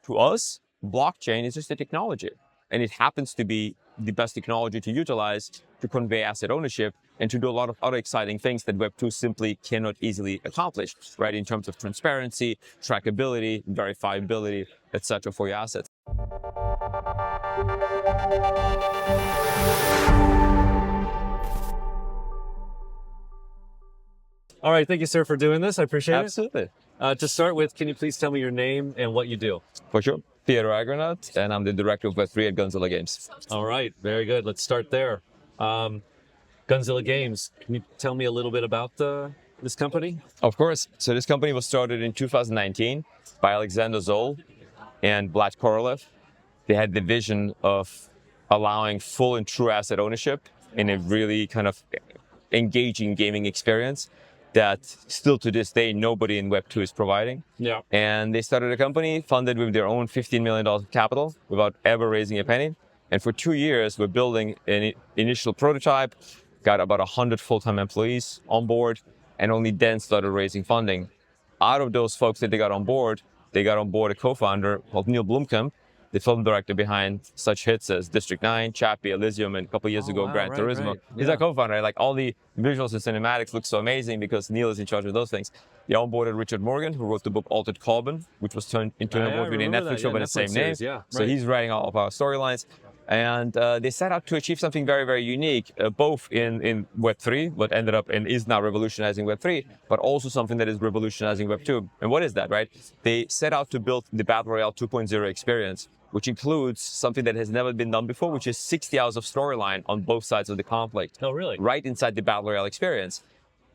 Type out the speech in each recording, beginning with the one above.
To us, blockchain is just a technology, and it happens to be the best technology to utilize to convey asset ownership and to do a lot of other exciting things that Web2 simply cannot easily accomplish, right? In terms of transparency, trackability, verifiability, etc. for your assets. All right, thank you, sir, for doing this. I appreciate Absolutely. it. To start with, can you please tell me your name and what you do? For sure. Theodore Agranat, and I'm the Director of Web3 at Gunzilla Games. All right, very good. Let's start there. Gunzilla Games, can you tell me a little bit about this company? Of course. So this company was started in 2019 by Alexander Zoll and Vlad Korolev. They had the vision of allowing full and true asset ownership in a really kind of engaging gaming experience that still to this day nobody in Web2 is providing. Yeah. And they started a company funded with their own $15 million of capital without ever raising a penny. And for 2 years, we're building an initial prototype, got about 100 full-time employees on board, and only then started raising funding. Out of those folks that they got on board a co-founder called Neil Blomkamp, the film director behind such hits as District 9, Chappie, Elysium, and a couple of years ago, Gran Turismo. Right. He's our co-founder. Like all the visuals and cinematics look so amazing because Neil is in charge of those things. They onboarded Richard Morgan, who wrote the book Altered Carbon, which was turned into an award-winning Netflix show by the same name. So he's writing all of our storylines. And they set out to achieve something very, very unique, both in Web3, what ended up and is now revolutionizing Web3, but also something that is revolutionizing Web2. And what is that, right? They set out to build the Battle Royale 2.0 experience, which includes something that has never been done before, which is 60 hours of storyline on both sides of the conflict. Oh, really? Right inside the Battle Royale experience.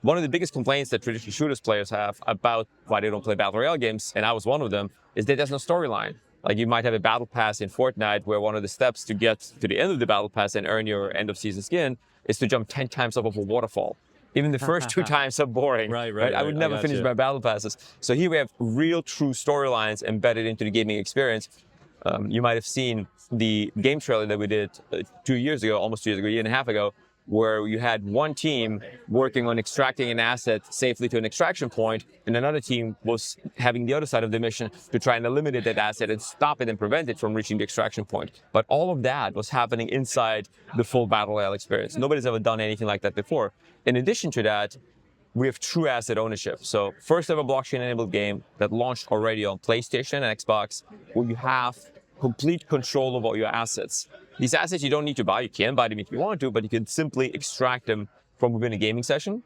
One of the biggest complaints that traditional shooters players have about why they don't play Battle Royale games, and I was one of them, is that there's no storyline. Like you might have a battle pass in Fortnite where one of the steps to get to the end of the battle pass and earn your end of season skin is to jump 10 times up of a waterfall. Even the first 2 times are boring. Right. I would never finish my battle passes. So here we have real true storylines embedded into the gaming experience. You might have seen the game trailer that we did 2 years ago, almost 2 years ago, a year and a half ago, where you had one team working on extracting an asset safely to an extraction point, and another team was having the other side of the mission to try and eliminate that asset and stop it and prevent it from reaching the extraction point. But all of that was happening inside the full Battle Royale experience. Nobody's ever done anything like that before. In addition to that, we have true asset ownership. So first ever blockchain-enabled game that launched already on PlayStation and Xbox, where you have complete control of all your assets. These assets you don't need to buy. You can buy them if you want to, but you can simply extract them from within a gaming session.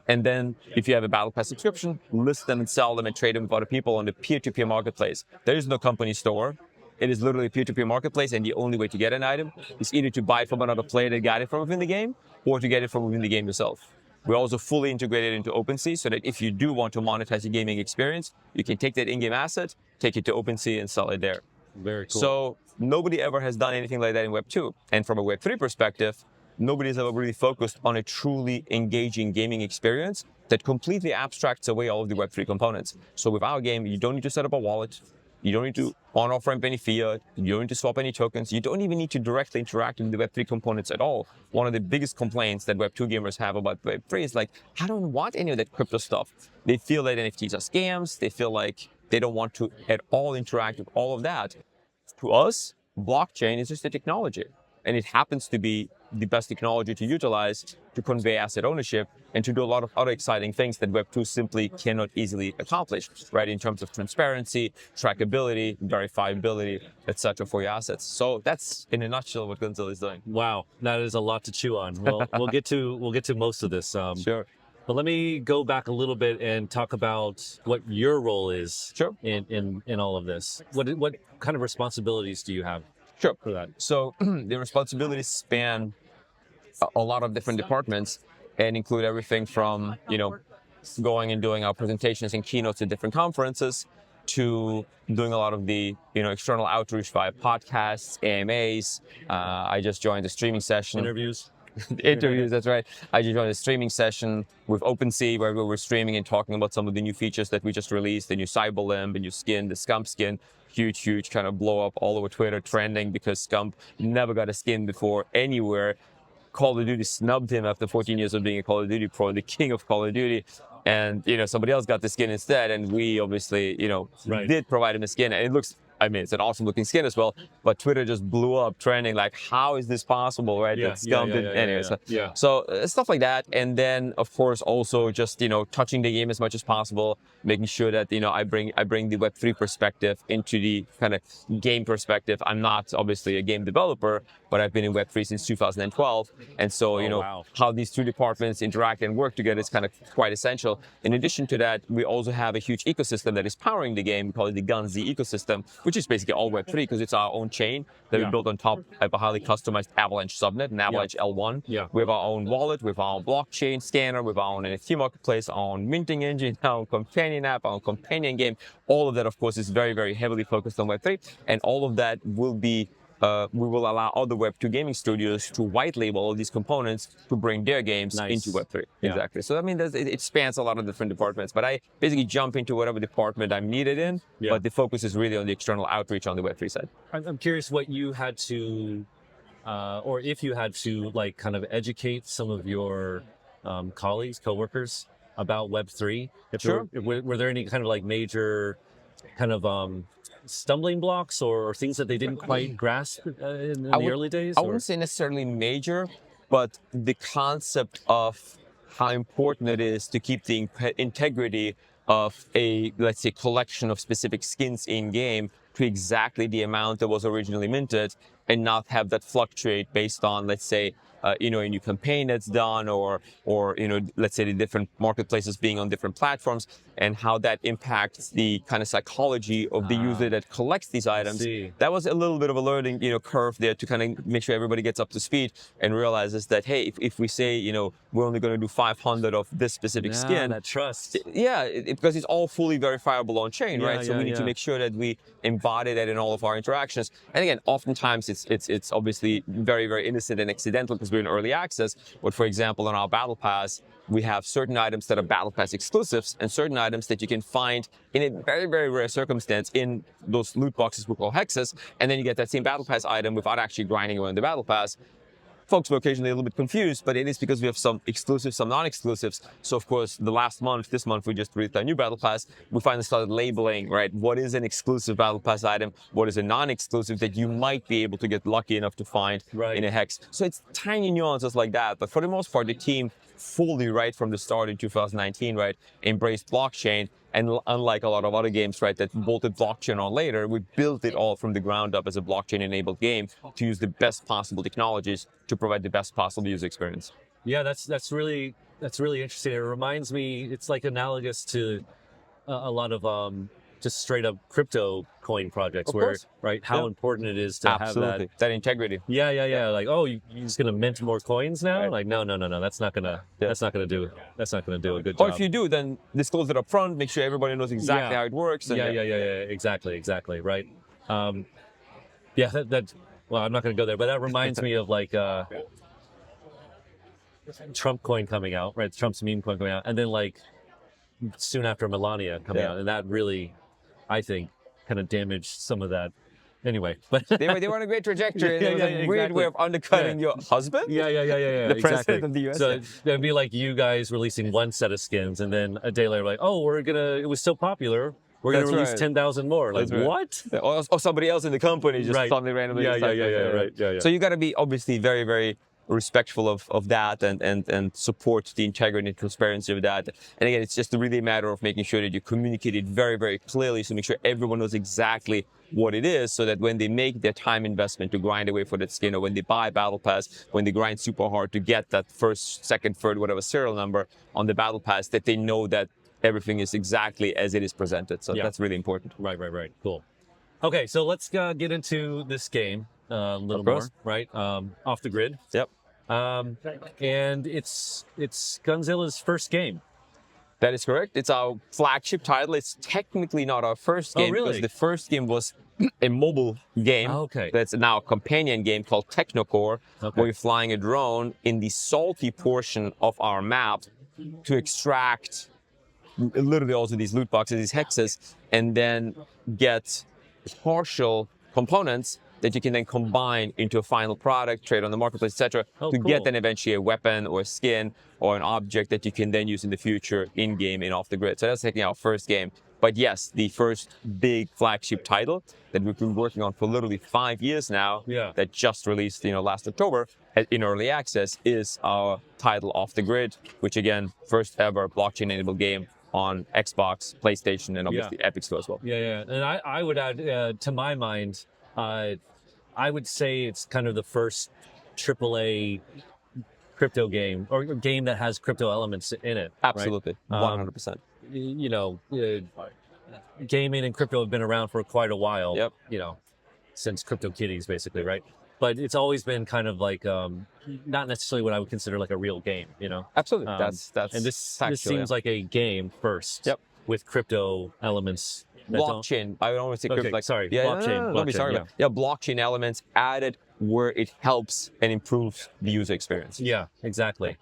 And then if you have a Battle Pass subscription, list them and sell them and trade them with other people on the peer-to-peer marketplace. There is no company store. It is literally a peer-to-peer marketplace, and the only way to get an item is either to buy it from another player that got it from within the game, or to get it from within the game yourself. We're also fully integrated into OpenSea, so that if you do want to monetize your gaming experience, you can take that in-game asset, take it to OpenSea, and sell it there. Very cool. So nobody ever has done anything like that in Web2. And from a Web3 perspective, nobody's ever really focused on a truly engaging gaming experience that completely abstracts away all of the Web3 components. So with our game, you don't need to set up a wallet. You don't need to on-off ramp any fiat. You don't need to swap any tokens. You don't even need to directly interact with the Web3 components at all. One of the biggest complaints that Web2 gamers have about Web3 is like, I don't want any of that crypto stuff. They feel that NFTs are scams. They feel like they don't want to at all interact with all of that. To us, blockchain is just a technology, and it happens to be the best technology to utilize to convey asset ownership and to do a lot of other exciting things that Web2 simply cannot easily accomplish, right? In terms of transparency, trackability, verifiability, etc. for your assets. So that's in a nutshell what Gunzilla is doing. Wow, that is a lot to chew on. Well, we'll get to most of this. Sure. But let me go back a little bit and talk about what your role is in all of this. What kind of responsibilities do you have for that? So the responsibilities span a lot of different departments and include everything from, going and doing our presentations and keynotes at different conferences to doing a lot of the, external outreach via podcasts, AMAs. I just joined a streaming session. Interviews, that's right. I just joined a streaming session with OpenSea where we were streaming and talking about some of the new features that we just released, the new Cyber Limb, the new skin, the Scump skin. Huge kind of blow up all over Twitter, trending because Scump never got a skin before anywhere. Call of Duty snubbed him after 14 years of being a Call of Duty pro, the king of Call of Duty. And, somebody else got the skin instead. And we obviously, did provide him a skin. And it looks I mean, it's an awesome looking skin as well, but Twitter just blew up trending like, how is this possible, right? Yeah, That scum did anyway. yeah. So stuff like that. And then of course also just, touching the game as much as possible, making sure that, I bring the Web3 perspective into the kind of game perspective. I'm not obviously a game developer, but I've been in Web3 since 2012. And so, wow. how these two departments interact and work together is kind of quite essential. In addition to that, we also have a huge ecosystem that is powering the game. We call it the Gunzilla ecosystem, which is basically all Web3 because it's our own chain that we built on top of a highly customized Avalanche subnet, an Avalanche L1. Yeah. We have our own wallet, we have our own blockchain scanner, we have our own NFT marketplace, our own minting engine, our own companion app, our own companion game. All of that, of course, is very, very heavily focused on Web3. And all of that will be we will allow other Web2 gaming studios to white label all these components to bring their games into Web3. Yeah. Exactly. So, I mean, it spans a lot of different departments, but I basically jump into whatever department I'm needed in, but the focus is really on the external outreach on the Web3 side. I'm curious what you had to, or if you had to, like, kind of educate some of your colleagues, coworkers about Web3. Sure. Were there any kind of like major kind of stumbling blocks or things that they didn't quite grasp in the early days? I wouldn't say necessarily major, but the concept of how important it is to keep the integrity of a, let's say, collection of specific skins in game to exactly the amount that was originally minted, and not have that fluctuate based on, let's say, a new campaign that's done, or let's say the different marketplaces being on different platforms, and how that impacts the kind of psychology of the user that collects these items. That was a little bit of a learning, curve there to kind of make sure everybody gets up to speed and realizes that, hey, if we say, we're only going to do 500 of this specific skin, that trust. Because it's all fully verifiable on chain, right? So we need to make sure that we embody that in all of our interactions. And again, oftentimes it's obviously very, very innocent and accidental because we're in early access. But for example, on our Battle Pass, we have certain items that are Battle Pass exclusives and certain items that you can find in a very, very rare circumstance in those loot boxes we call hexes. And then you get that same Battle Pass item without actually grinding away on the Battle Pass. Folks were occasionally a little bit confused, but it is because we have some exclusives, some non-exclusives. So of course, this month, we just released our new Battle Pass. We finally started labeling, right, what is an exclusive Battle Pass item, what is a non-exclusive that you might be able to get lucky enough to find in a hex. So it's tiny nuances like that, but for the most part, the team fully, right from the start in 2019, right, embraced blockchain. And unlike a lot of other games, right, that bolted blockchain on later, we built it all from the ground up as a blockchain-enabled game to use the best possible technologies to provide the best possible user experience. Yeah, that's really interesting. It reminds me, it's like analogous to a lot of just straight up crypto coin projects, how important it is to have that integrity. Yeah. Like, oh, you're just gonna mint more coins now? Right. Like, no. That's not gonna do a good job. Or if you do, then disclose it up front. Make sure everybody knows exactly how it works. And Exactly. Right. Well, I'm not gonna go there, but that reminds me of like Trump coin coming out, right? Trump's meme coin coming out, and then like soon after Melania coming out, and that really, I think, kind of damaged some of that. Anyway, but they were on a great trajectory. It was a weird way of undercutting your husband. The president of the US. So it'd be like you guys releasing one set of skins, and then a day later, like, oh, it was so popular, we're gonna release 10,000 more. Like, what? Or somebody else in the company just suddenly randomly. Right. So you got to be obviously very, very respectful of that and support the integrity and transparency of that. And again, it's just really a matter of making sure that you communicate it very, very clearly, so make sure everyone knows exactly what it is, so that when they make their time investment to grind away for that skin, or when they buy Battle Pass, when they grind super hard to get that first, second, third, whatever serial number on the Battle Pass, that they know that everything is exactly as it is presented. So that's really important. Right. Cool. Okay, so let's get into this game a little more, right? Off the grid. Yep. And it's Gunzilla's first game. That is correct. It's our flagship title. It's technically not our first game, because the first game was a mobile game. That's now a companion game called Technocore, where you're flying a drone in the salty portion of our map to extract literally also these loot boxes, these hexes, and then get partial components that you can then combine into a final product, trade on the marketplace, etc., get then eventually a weapon or a skin or an object that you can then use in the future in-game and off the grid. So that's taking our first game. But yes, the first big flagship title that we've been working on for literally 5 years now, that just released, last October in early access, is our title Off the Grid, which again, first ever blockchain-enabled game on Xbox, PlayStation, and obviously Epic Store as well. And I would add, to my mind, I would say it's kind of the first AAA crypto game, or a game that has crypto elements in it. Absolutely, right? 100%. Gaming and crypto have been around for quite a while. Yep. Since CryptoKitties, basically, right? But it's always been kind of like not necessarily what I would consider like a real game. Absolutely, that's and this seems like a game first. Yep. With crypto elements. Blockchain. I would always say crypto. Okay, sorry. Blockchain. Don't be sorry. Yeah. Blockchain elements added where it helps and improves the user experience. Yeah, exactly.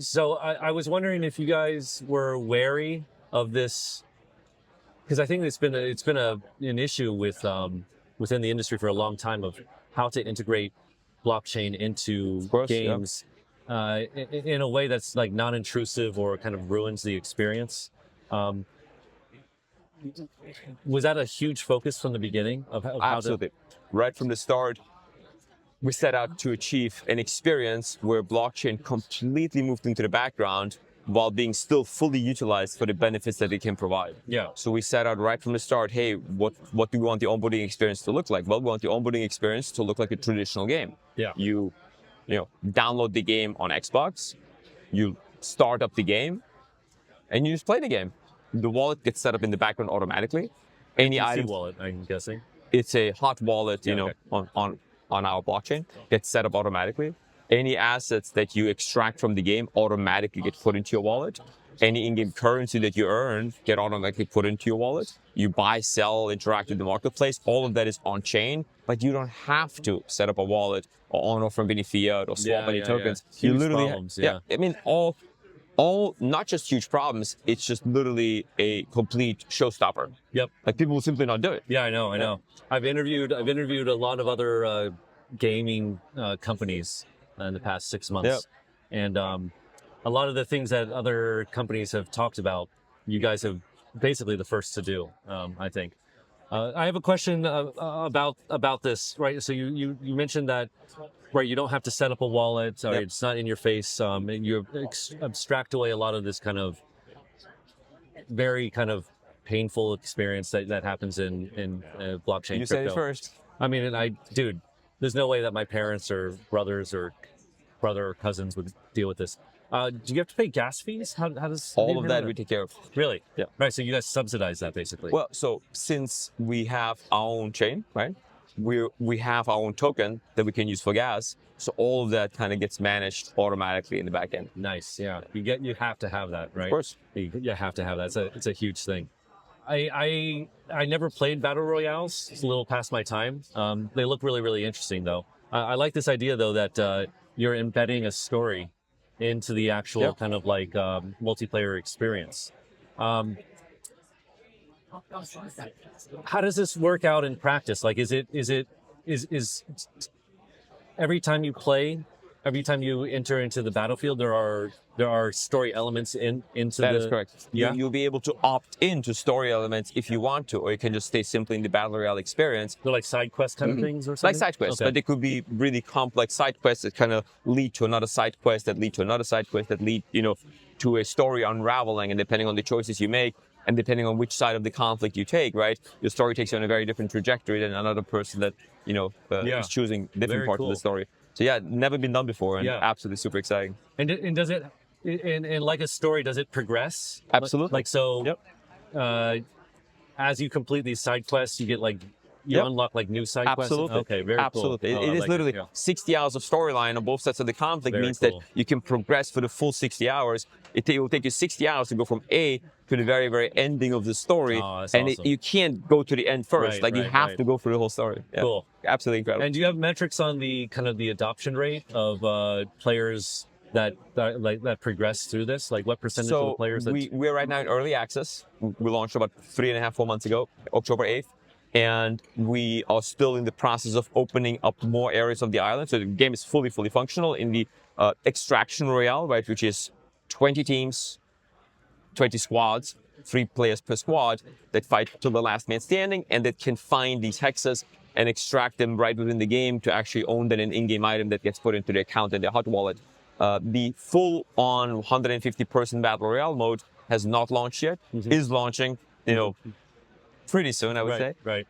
So I was wondering if you guys were wary of this, because I think it's been an issue with within the industry for a long time of how to integrate blockchain into games in a way that's like non-intrusive or kind of ruins the experience. Was that a huge focus from the beginning of how Absolutely. Right from the start, we set out to achieve an experience where blockchain completely moved into the background while being still fully utilized for the benefits that it can provide. Yeah. So we set out right from the start, hey, what do we want the onboarding experience to look like? Well, we want the onboarding experience to look like a traditional game. Yeah. You download the game on Xbox, you start up the game, and you just play the game. The wallet gets set up in the background automatically. Any item wallet, I'm guessing. It's a hot wallet, on our blockchain, gets set up automatically. Any assets that you extract from the game automatically get put into your wallet. Any in-game currency that you earn get automatically put into your wallet. You buy, sell, interact with the marketplace. All of that is on-chain, but you don't have to set up a wallet or on or from any fiat or swap any tokens. Huge You literally problems, I mean, all not just huge problems, it's just literally a complete showstopper. Yep. Like people will simply not do it. Yeah, I know. I've interviewed a lot of other gaming companies in the past 6 months. Yep. And a lot of the things that other companies have talked about, you guys have basically the first to do, I think. I have a question about this, right? So you mentioned that, right, you don't have to set up a wallet, or it's not in your face, and you abstract away a lot of this kind of very kind of painful experience that happens in blockchain You crypto. said it first. I mean, and dude, there's no way that my parents or brothers or brother or cousins would deal with this. Do you have to pay gas fees? How does All of that we take care of. Really? Yeah. Right. So you guys subsidize that basically. Well, so since we have our own chain, right? We have our own token that we can use for gas. So all of that kind of gets managed automatically in the back end. Nice. Yeah. You have to have that, right? Of course. You have to have that. It's a huge thing. I never played battle royales. It's a little past my time. They look really, really interesting though. I like this idea though that you're embedding a story into the actual kind of like multiplayer experience. How does this work out in practice? Like, is every time you play, every time you enter into the battlefield, there are story elements into That is correct. Yeah, You'll be able to opt into story elements if you want to, or you can just stay simply in the battle royale experience. they're like side quest kind of things, or something. Like side quests, Okay. but they could be really complex side quests that kind of lead to another side quest that lead to another side quest that lead, to a story unraveling, and depending on the choices you make, and depending on which side of the conflict you take, right, your story takes you on a very different trajectory than another person that, is choosing different Very parts cool. of the story. So yeah, never been done before, and Yeah. absolutely super exciting. And does it, and like a story, does it progress? Absolutely. Like so. Yep. As you complete these side quests, you get like you unlock like new side quests. Absolutely. Okay, very Absolutely. cool. It is literally 60 hours of storyline on both sides of the conflict. Very means cool. that you can progress for the full 60 hours. It will take you 60 hours to go from A to the very, very ending of the story. Oh, that's and awesome. You can't go to the end first. Right, you right, have right. to go through the whole story. Yeah. Cool. Absolutely incredible. And do you have metrics on the kind of the adoption rate of players that progress through this? Like what percentage of the players that we're right now in early access. We launched about 3.5-4 months ago, October 8th. And we are still in the process of opening up more areas of the island. So the game is fully functional in the extraction royale, right, which is 20 teams, 20 squads, 3 players per squad that fight to the last man standing, and that can find these hexes and extract them right within the game to actually own then an in-game item that gets put into their account in their hot wallet. The full-on 150-person Battle Royale mode has not launched yet, is launching, pretty soon, I would say. Right.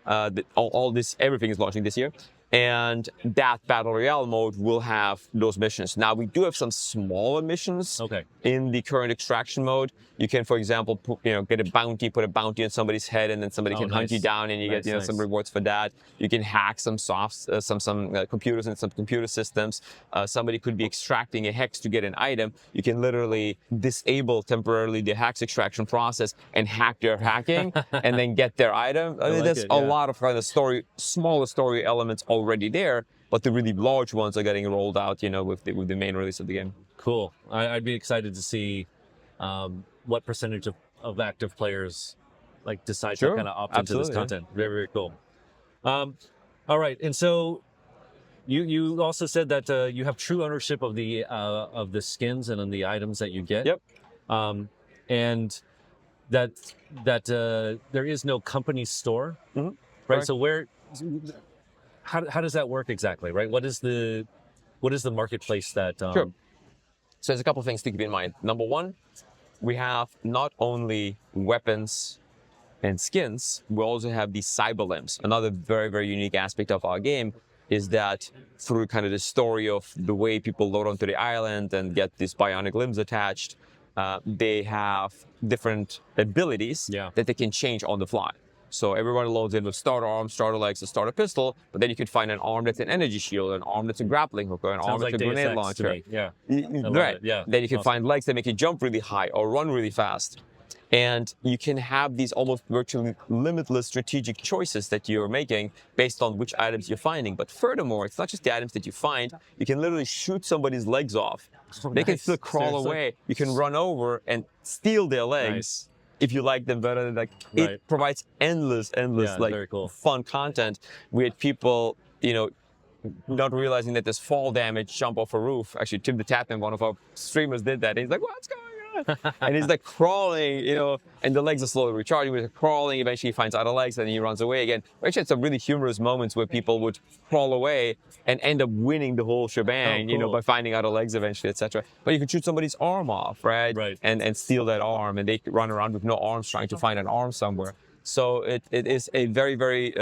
Everything is launching this year. And that Battle Royale mode will have those missions. Now, we do have some smaller missions in the current extraction mode. You can, for example, get a bounty, put a bounty on somebody's head, and then somebody can hunt you down, and you get some rewards for that. You can hack some computers and some computer systems. Somebody could be extracting a hex to get an item. You can literally disable temporarily the hex extraction process and hack their hacking, and then get their item. I mean, there's a lot of kind of smaller story elements already there, but the really large ones are getting rolled out, with the main release of the game. Cool. I'd be excited to see what percentage of active players decide to kind of opt into this content. Very, very cool. All right, and so you also said that you have true ownership of the skins and on the items that you get. Yep. And that there is no company store, right? Correct. So how does that work exactly, right? What is the marketplace that? Sure. So there's a couple of things to keep in mind. Number one, we have not only weapons and skins, we also have these cyber limbs. Another very, very unique aspect of our game is that through kind of the story of the way people load onto the island and get these bionic limbs attached, they have different abilities that they can change on the fly. So everyone loads in with starter arms, starter legs, a starter pistol, but then you can find an arm that's an energy shield, an arm that's a grappling hook, or an arm that's a grenade launcher. Yeah. Right. Yeah. Then you can find legs that make you jump really high or run really fast. And you can have these almost virtually limitless strategic choices that you're making based on which items you're finding. But furthermore, it's not just the items that you find. You can literally shoot somebody's legs off. They can still crawl away. You can run over and steal their legs. If you like them better, it provides endless, fun content with people, not realizing that there's fall damage, jump off a roof. Actually, Tim the Tatman, one of our streamers, did that. He's like, what's going on? And he's crawling, and the legs are slowly recharging. He's crawling, eventually he finds other legs, and then he runs away again. We actually had some really humorous moments where people would crawl away and end up winning the whole shebang, by finding other legs eventually, etc. But you could shoot somebody's arm off, right? And steal that arm, and they could run around with no arms trying to find an arm somewhere. So it is a very, very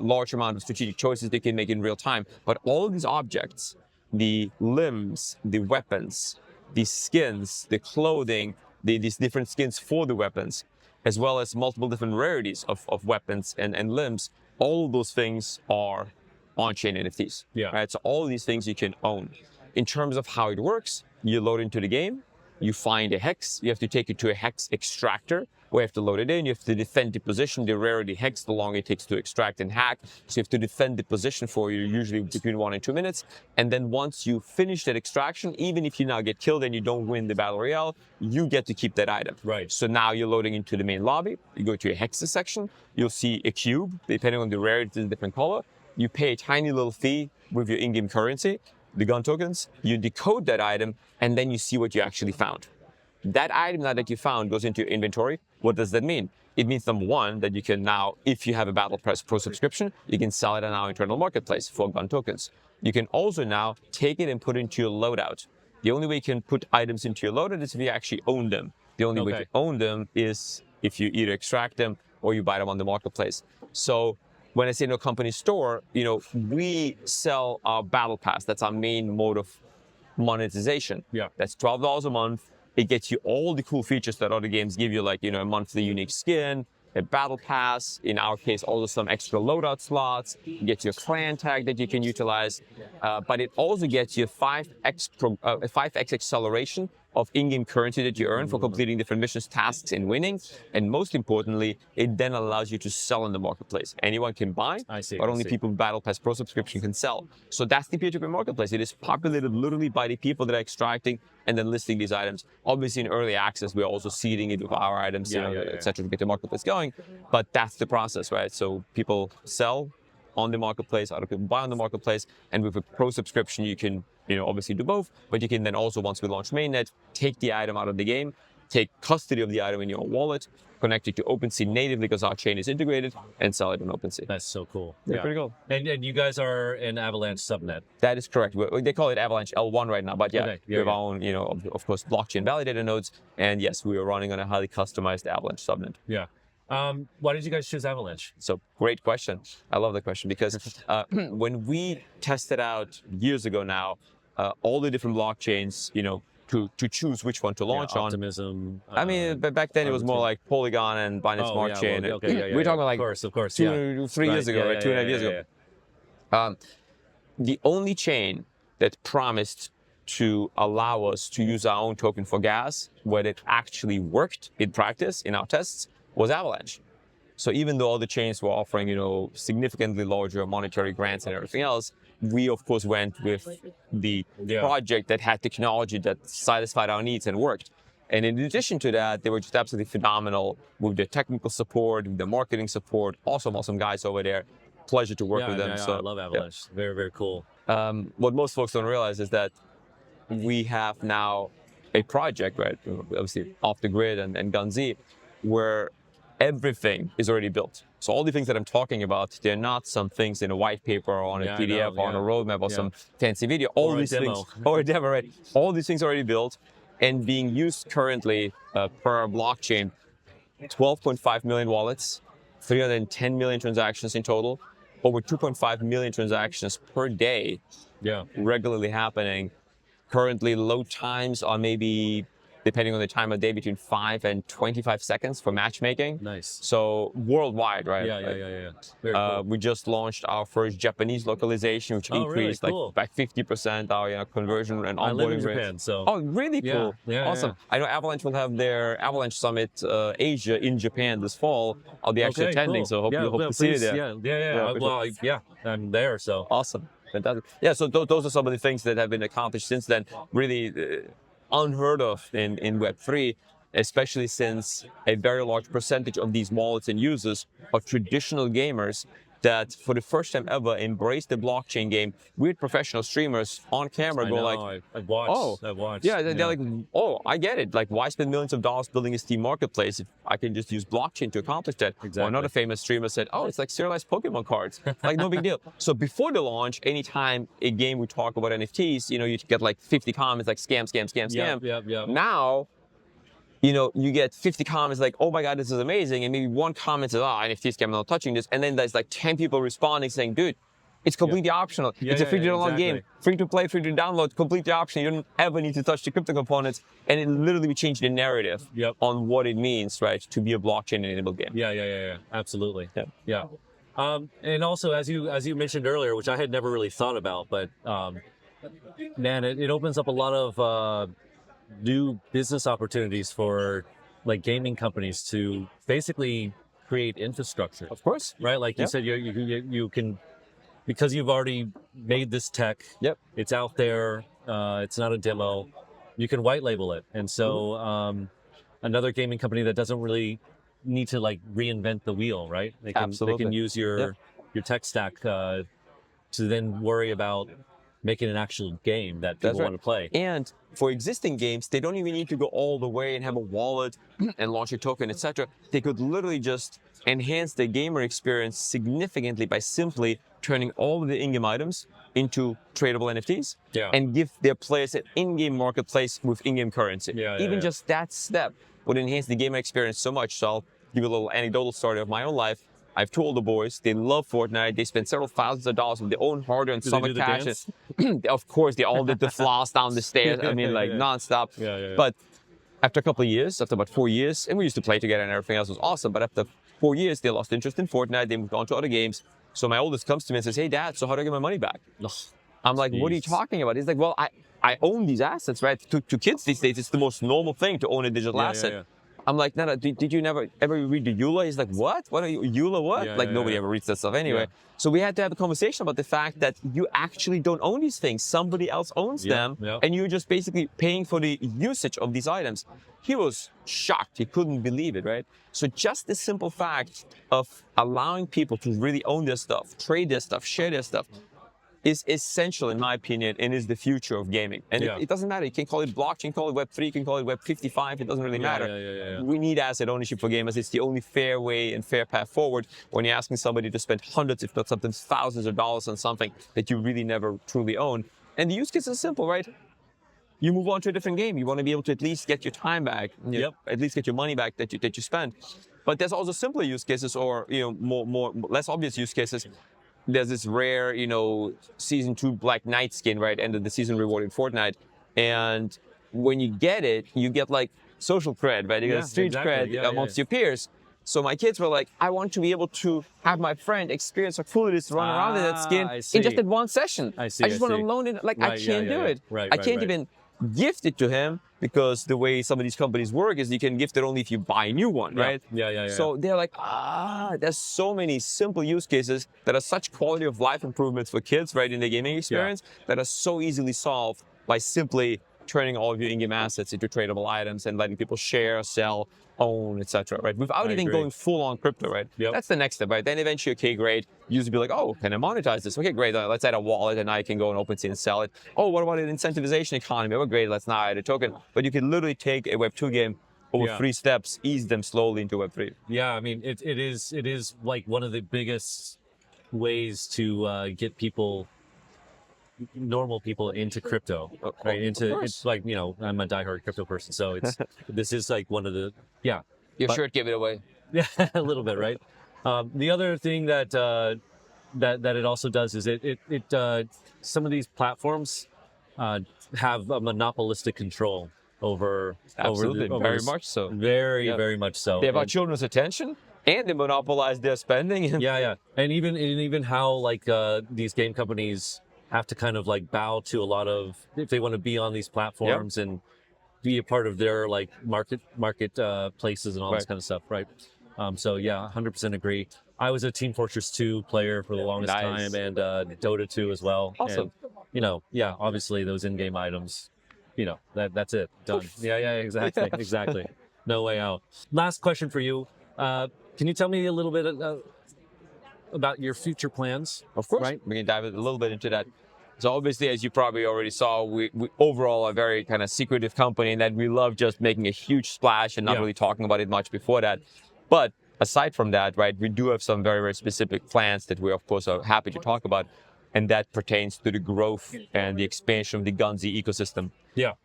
large amount of strategic choices they can make in real time. But all of these objects, the limbs, the weapons, the skins, the clothing, these different skins for the weapons, as well as multiple different rarities of weapons and limbs, all of those things are on-chain NFTs. Right? So all of these things you can own. In terms of how it works, you load into the game, you find a hex, you have to take it to a hex extractor, where you have to load it in, you have to defend the position, the rarity hex, the longer it takes to extract and hack. So you have to defend the position for you, usually between 1 and 2 minutes. And then once you finish that extraction, even if you now get killed and you don't win the Battle Royale, you get to keep that item. So now you're loading into the main lobby, you go to a hexes section, you'll see a cube, depending on the rarity, it's a different color. You pay a tiny little fee with your in-game currency, the gun tokens, you decode that item, and then you see what you actually found. That item now that you found goes into your inventory. What does that mean? It means, number one, that you can now, if you have a Battle Pass Pro subscription, you can sell it on our internal marketplace for gun tokens. You can also now take it and put it into your loadout. The only way you can put items into your loadout is if you actually own them. The only way to own them is if you either extract them or you buy them on the marketplace. So when I say no company store, we sell our Battle Pass. That's our main mode of monetization. That's $12 a month. It gets you all the cool features that other games give you, like, a monthly unique skin, a battle pass, in our case, also some extra loadout slots. It gets you a clan tag that you can utilize, but it also gets you a 5x acceleration of in-game currency that you earn for completing different missions, tasks, and winning. And most importantly, it then allows you to sell in the marketplace. Anyone can buy, but only people with Battle Pass Pro subscription can sell. So that's the peer-to-peer marketplace. It is populated literally by the people that are extracting and then listing these items. Obviously, in early access, we're also seeding it with our items, et cetera, to get the marketplace going. But that's the process, right? So people sell on the marketplace, other people buy on the marketplace, and with a pro subscription, you can obviously do both, but you can then also, once we launch mainnet, take the item out of the game, take custody of the item in your wallet, connected to OpenSea natively because our chain is integrated, and sell it on OpenSea. That's so cool. Yeah, pretty cool. And you guys are an Avalanche subnet. That is correct. They call it Avalanche L1 right now, but Okay. we have our own, of course, blockchain validator nodes, and yes, we are running on a highly customized Avalanche subnet. Yeah. Why did you guys choose Avalanche? So great question. I love the question because when we tested out years ago now, all the different blockchains, to choose which one to launch on. Optimism. I mean, but back then it was more like Polygon and Binance Smart Chain. Well, okay, We're talking like of course, 3 years ago, right? 2.5 years ago. The only chain that promised to allow us to use our own token for gas, where it actually worked in practice in our tests, was Avalanche. So even though all the chains were offering, significantly larger monetary grants and everything else, we of course went with the project that had technology that satisfied our needs and worked. And in addition to that, they were just absolutely phenomenal with the technical support, with the marketing support. Awesome guys over there. Pleasure to work with them. I love Avalanche. Yeah. Very, very cool. What most folks don't realize is that we have now a project, right? Obviously off the grid and Gunzilla, where everything is already built. So all the things that I'm talking about, they're not some things in a white paper or on a PDF or on a roadmap or some fancy video. All these things, or a demo, right? All these things are already built and being used currently per our blockchain. 12.5 million wallets, 310 million transactions in total, over 2.5 million transactions per day, regularly happening. Currently, load times are maybe, depending on the time of day, between 5 and 25 seconds for matchmaking. Nice. So worldwide, right? Yeah. Very cool. We just launched our first Japanese localization, which increased by 50% our conversion and onboarding I live in rates. Japan, so. Oh, really cool. Yeah, awesome. Yeah. I know Avalanche will have their Avalanche Summit Asia in Japan this fall. I'll be actually attending, cool. so hope to see you there. Yeah. I'm there, so. Awesome. Fantastic. Yeah, so those are some of the things that have been accomplished since then. Really unheard of in Web3, especially since a very large percentage of these wallets and users are traditional gamers that for the first time ever embrace the blockchain game. Weird professional streamers on camera I've watched. Yeah, they're like, oh, I get it. Like, why spend millions of dollars building a Steam marketplace if I can just use blockchain to accomplish that? Exactly. Or another famous streamer said, oh, it's like serialized Pokemon cards. Like, no big deal. So before the launch, anytime a game would talk about NFTs, you get like 50 comments like scam. Yep. Now, you get 50 comments like, oh my God, this is amazing. And maybe one comment says, NFT scam, I'm not touching this. And then there's like 10 people responding saying, dude, it's completely optional. It's a free to download game, free to play, free to download, completely optional. You don't ever need to touch the crypto components. And it literally changed the narrative on what it means, right, to be a blockchain-enabled game. Yeah. Absolutely. Yeah. And also, as you mentioned earlier, which I had never really thought about, but man, it opens up a lot of new business opportunities for like gaming companies to basically create infrastructure. Of course. Right? Like you said, you can, because you've already made this tech, it's out there, it's not a demo, you can white label it. And so another gaming company that doesn't really need to like reinvent the wheel, right? They can use your tech stack to then worry about making an actual game that people want to play. And for existing games, they don't even need to go all the way and have a wallet and launch a token, etc. They could literally just enhance the gamer experience significantly by simply turning all of the in-game items into tradable NFTs and give their players an in-game marketplace with in-game currency. Even just that step would enhance the gamer experience so much. So I'll give you a little anecdotal story of my own life. I have two older boys. They love Fortnite. They spend several thousands of dollars of their own hard-earned summer cash. Of course, they all did the floss down the stairs. I mean, nonstop. But after a couple of years, after about 4 years, and we used to play together and everything else was awesome. But after 4 years, they lost interest in Fortnite. They moved on to other games. So my oldest comes to me and says, "Hey, Dad, so how do I get my money back?" I'm like, "What are you talking about?" He's like, "Well, I own these assets, right? To kids these days, it's the most normal thing to own a digital asset." I'm like, no, did you never ever read the EULA? He's like, what? What are you, EULA what? Nobody ever reads that stuff anyway. So we had to have a conversation about the fact that you actually don't own these things. Somebody else owns them, and you're just basically paying for the usage of these items. He was shocked. He couldn't believe it, right? So just the simple fact of allowing people to really own their stuff, trade their stuff, share their stuff, is essential, in my opinion, and is the future of gaming. And it doesn't matter. You can call it blockchain, call it Web3, you can call it Web 55. It doesn't really matter. We need asset ownership for gamers. It's the only fair way and fair path forward when you're asking somebody to spend hundreds, if not sometimes thousands of dollars on something that you really never truly own. And the use case is simple, right? You move on to a different game. You want to be able to at least get your time back, at least get your money back that you spent. But there's also simpler use cases, or more less obvious use cases. There's this rare, season 2 Black Knight skin, right? End of the season reward in Fortnite. And when you get it, you get like social cred, right? You get street cred amongst your peers. So my kids were like, I want to be able to have my friend experience how cool it is to run around in that skin in just that one session. I just want to loan it. Like, I can't do it. I can't even gift it to him, because the way some of these companies work is you can gift it only if you buy a new one, right? So they're like, there's so many simple use cases that are such quality of life improvements for kids, right, in the gaming experience that are so easily solved by simply turning all of your in-game assets into tradable items and letting people share, sell, own, etc. Right? Without even going full on crypto, right? That's the next step, right? Then eventually, okay, great. You used to be like, oh, can I monetize this? Okay, great. Let's add a wallet, and now you can go on OpenSea and sell it. Oh, what about an incentivization economy? Oh, great. Let's now add a token. But you can literally take a Web 2 game over 3 steps, ease them slowly into Web 3. Yeah, I mean, it is like one of the biggest ways to get people, normal people, into crypto, right? It's like, I'm a diehard crypto person, so this is like one of the Your shirt gave it away. Yeah, a little bit, right? The other thing that it also does is it some of these platforms have a monopolistic control over very much so. Very much so. They have our children's attention, and they monopolize their spending. And even how like these game companies have to kind of like bow to a lot of, if they want to be on these platforms and be a part of their like market places and all this kind of stuff, right? So 100% agree. I was a Team Fortress 2 player for the longest time, and Dota 2 as well. Awesome. And, obviously those in-game items, that's it, done. Exactly. No way out. Last question for you. Can you tell me a little bit about your future plans? Of course. Right? We can dive a little bit into that. So obviously, as you probably already saw, we overall are a very kind of secretive company, and that we love just making a huge splash and not really talking about it much before that. But aside from that, right, we do have some very, very specific plans that we, of course, are happy to talk about. And that pertains to the growth and the expansion of the Gunzilla ecosystem.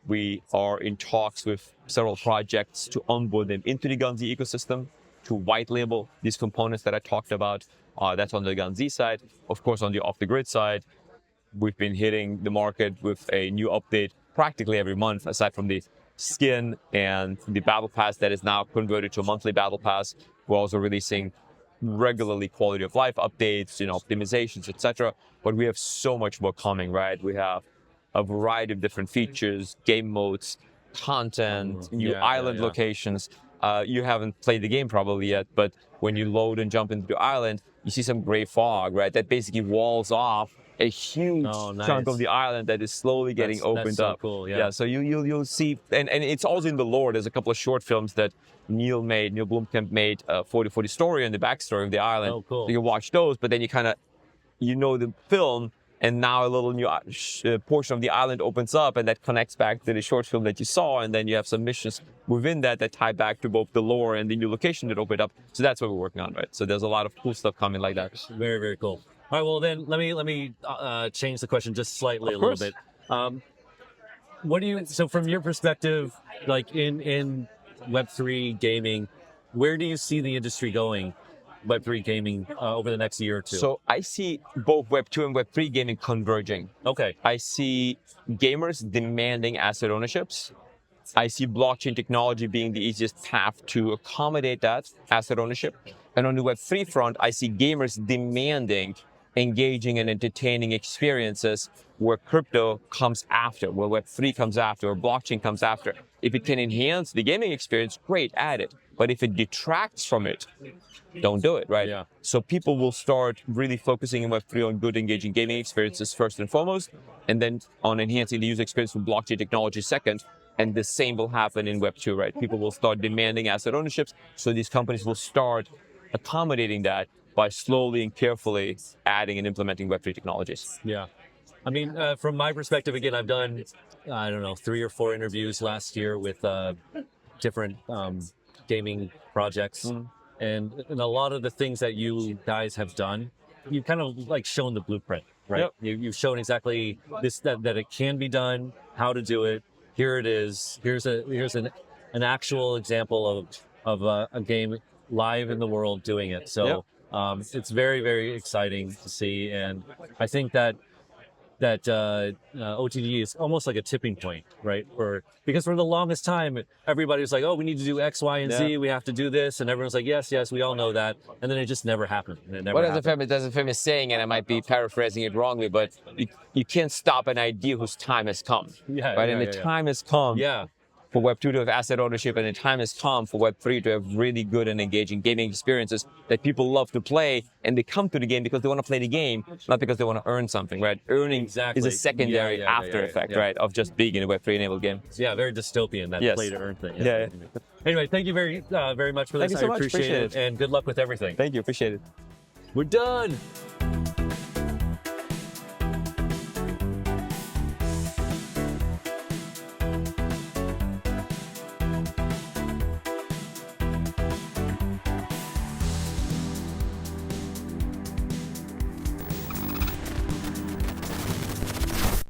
We are in talks with several projects to onboard them into the Gunzilla ecosystem, to white label these components that I talked about. That's on the Gunzilla side. Of course, on the off-the-grid side, we've been hitting the market with a new update practically every month, aside from the skin and the battle pass that is now converted to a monthly battle pass. We're also releasing regularly quality of life updates, optimizations, etc. But we have so much more coming, right? We have a variety of different features, game modes, content, new island locations. You haven't played the game probably yet, but when you load and jump into the island, you see some gray fog, right? That basically walls off a huge chunk of the island that is slowly getting opened up. Cool, So you'll see, and it's also in the lore. There's a couple of short films that Neil Blomkamp made for the story and the backstory of the island. Oh, cool. So you watch those, but then you kind of, the film, and now a little new portion of the island opens up, and that connects back to the short film that you saw, and then you have some missions within that tie back to both the lore and the new location that opened up. So that's what we're working on, right? So there's a lot of cool stuff coming like that. Very, very cool. All right, well then let me change the question just slightly a little bit. What do you, so from your perspective, like in Web3 gaming, where do you see the industry going, Web3 gaming, over the next year or two? So I see both Web2 and Web3 gaming converging. Okay. I see gamers demanding asset ownerships. I see blockchain technology being the easiest path to accommodate that asset ownership. And on the Web3 front, I see gamers demanding engaging and entertaining experiences where crypto comes after, where Web3 comes after, or blockchain comes after. If it can enhance the gaming experience, great, add it. But if it detracts from it, don't do it, right? Yeah. So people will start really focusing in Web3 on good, engaging gaming experiences first and foremost, and then on enhancing the user experience with blockchain technology second. And the same will happen in Web2, right? People will start demanding asset ownerships, so these companies will start accommodating that by slowly and carefully adding and implementing Web3 technologies. Yeah. I mean, from my perspective, again, I've done, I don't know, 3 or 4 interviews last year with different gaming projects. And a lot of the things that you guys have done, you've kind of like shown the blueprint, right? Yep. You've shown exactly that it can be done, how to do it. Here it is. Here's an actual example of a game live in the world doing it. So it's very, very exciting to see, and I think that OTD is almost like a tipping point, right? Because for the longest time, everybody was like, "Oh, we need to do X, Y, and Z. We have to do this," and everyone's like, "Yes, yes, we all know that," and then it just never happened. There's a famous saying, and I might be paraphrasing it wrongly, but you can't stop an idea whose time has come. Time has come. For Web2 to have asset ownership, and the time has come for Web3 to have really good and engaging gaming experiences that people love to play, and they come to the game because they want to play the game, not because they want to earn something, right? Earning is a secondary after effect, right, of just being in a Web3 enabled game. Yeah, very dystopian, that play to earn thing. Anyway, thank you very much for this. Thank you so much. Appreciate it, and good luck with everything. Thank you, appreciate it. We're done.